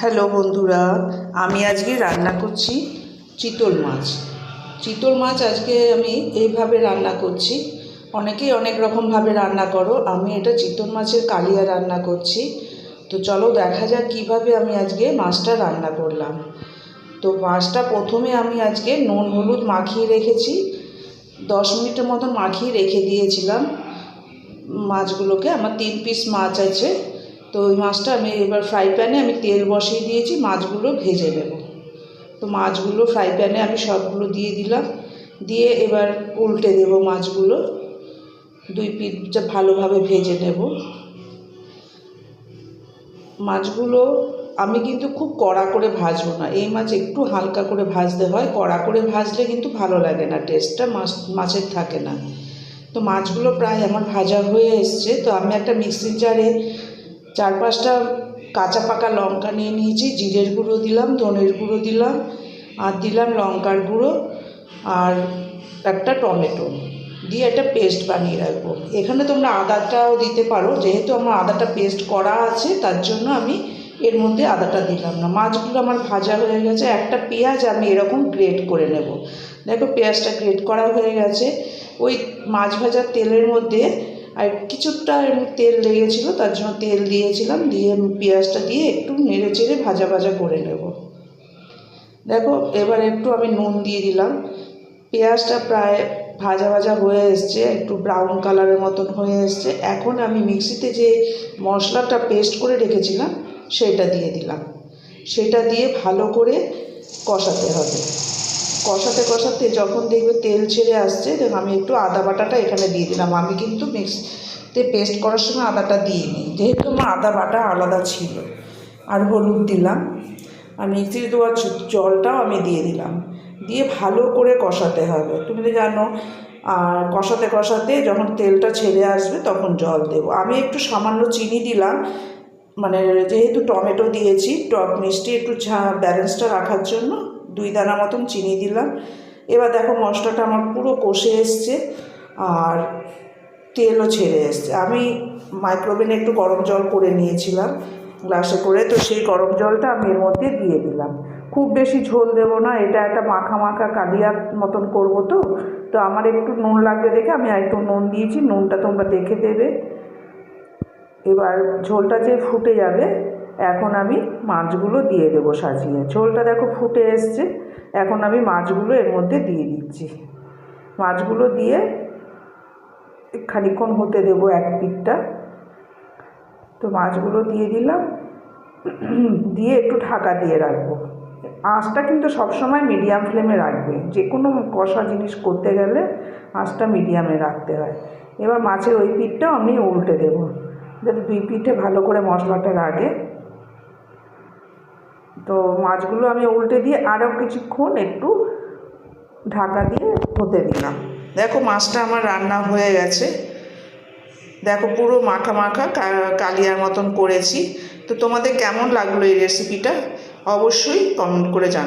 Hello বন্ধুরা, আমি আজকে রান্না করছি চিতল মাছ। চিতল মাছ আজকে আমি এইভাবে রান্না করছি। অনেকেই অনেক রকমভাবে রান্না করো, আমি এটা চিতল মাছের কালিয়া রান্না করছি। তো চলো দেখা যাক কীভাবে আমি আজকে মাছটা রান্না করলাম। তো মাছটা প্রথমে আমি আজকে নুন হলুদ মাখিয়ে রেখেছি, 10 মিনিটের মতন মাখিয়ে রেখে দিয়েছিলাম মাছগুলোকে। আমার 3 পিস মাছ আছে। তো ওই মাছটা আমি এবার ফ্রাই প্যানে আমি তেল বসিয়ে দিয়েছি, মাছগুলো ভেজে নেব। তো মাছগুলো ফ্রাই প্যানে আমি সবগুলো দিয়ে দিলাম, দিয়ে এবার উল্টে দেব মাছগুলো, 2 পিঠটা ভালোভাবে ভেজে নেব। মাছগুলো আমি কিন্তু খুব কড়া করে ভাজবো না, এই মাছ একটু হালকা করে ভাজতে হয়, কড়া করে ভাজলে কিন্তু ভালো লাগে না, টেস্টটা মাছের থাকে না। তো মাছগুলো প্রায় আমার ভাজা হয়ে এসছে। তো আমি একটা মিক্সির জারে 4-5টা কাঁচা পাকা লঙ্কা নিয়ে নিয়েছি, জিরের গুঁড়ো দিলাম, ধনের গুঁড়ো দিলাম, আর দিলাম লঙ্কার গুঁড়ো, আর একটা টমেটো দিয়ে একটা পেস্ট বানিয়ে রাখবো। এখানে তোমরা আদাটাও দিতে পারো, যেহেতু আমার আদাটা পেস্ট করা আছে তার জন্য আমি এর মধ্যে আদাটা দিলাম না। মাছগুলো আমার ভাজা হয়ে গেছে। একটা পেঁয়াজ আমি এরকম গ্রেট করে নেব। দেখো পেঁয়াজটা গ্রেট করা হয়ে গেছে। ওই মাছ ভাজার তেলের মধ্যে আর কিছুটা তেল লেগেছিলো, তার জন্য তেল দিয়েছিলাম, দিয়ে পেঁয়াজটা দিয়ে একটু নেড়ে চেড়ে ভাজা ভাজা করে নেব। দেখো এবার একটু আমি নুন দিয়ে দিলাম। পেঁয়াজটা প্রায় ভাজা ভাজা হয়ে এসছে, একটু ব্রাউন কালারের মতন হয়ে এসছে। এখন আমি মিক্সিতে যে মশলাটা পেস্ট করে রেখেছিলাম সেটা দিয়ে দিলাম। সেটা দিয়ে ভালো করে কষাতে হবে। কষাতে কষাতে যখন দেখবে তেল ছেড়ে আসছে, দেখো আমি একটু আদা বাটাটা এখানে দিয়ে দিলাম। আমি কিন্তু মিক্সিতে পেস্ট করার সময় আদাটা দিইনি, যেহেতু আমার আদা বাটা আলাদা ছিল। আর হলুদ দিলাম, আর মিক্সিতে দেওয়া জলটাও আমি দিয়ে দিলাম, দিয়ে ভালো করে কষাতে হবে। তুমি তো জানো, আর কষাতে কষাতে যখন তেলটা ছেড়ে আসবে তখন জল দেবো। আমি একটু সামান্য চিনি দিলাম, মানে যেহেতু টমেটো দিয়েছি, টক মিষ্টি একটু ব্যালেন্সটা রাখার জন্য 2 দানা মতন চিনি দিলাম। এবার দেখো মশলাটা আমার পুরো কষে এসছে আর তেলও ছেড়ে এসছে। আমি মাইক্রোওভেনে একটু গরম জল করে নিয়েছিলাম গ্লাসে করে, তো সেই গরম জলটা আমি এর মধ্যে দিয়ে দিলাম। খুব বেশি ঝোল দেবো না, এটা একটা মাখা মাখা কালিয়ার মতন করবো। তো আমার একটু নুন লাগবে দেখে আমি একটু নুন দিয়েছি, নুনটা তোমরা দেখে দেবে। এবার ঝোলটা যে ফুটে যাবে, এখন আমি মাছগুলো দিয়ে দেবো সাজিয়ে। ঝোলটা দেখো ফুটে এসছে, এখন আমি মাছগুলো এর মধ্যে দিয়ে দিচ্ছি। মাছগুলো দিয়ে খানিকক্ষণ হতে দেবো এক পিঠটা। তো মাছগুলো দিয়ে দিলাম, দিয়ে একটু ঢাকা দিয়ে রাখবো। আঁচটা কিন্তু সবসময় মিডিয়াম ফ্লেমে রাখবে, যে কোনো কষা জিনিস করতে গেলে আঁচটা মিডিয়ামে রাখতে হয়। এবার মাছের ওই পিঠটাও আমি উল্টে দেবো, যাতে 2 পিঠে ভালো করে মশলাটা লাগে। তো মাছগুলো আমি উল্টে দিয়ে আরও কিছুক্ষণ একটু ঢাকা দিয়ে হতে দিলাম। দেখো মাছটা আমার রান্না হয়ে গেছে। দেখো পুরো মাখা মাখা কালিয়ার মতন করেছি। তো তোমাদের কেমন লাগলো এই রেসিপিটা অবশ্যই কমেন্ট করে জানাও।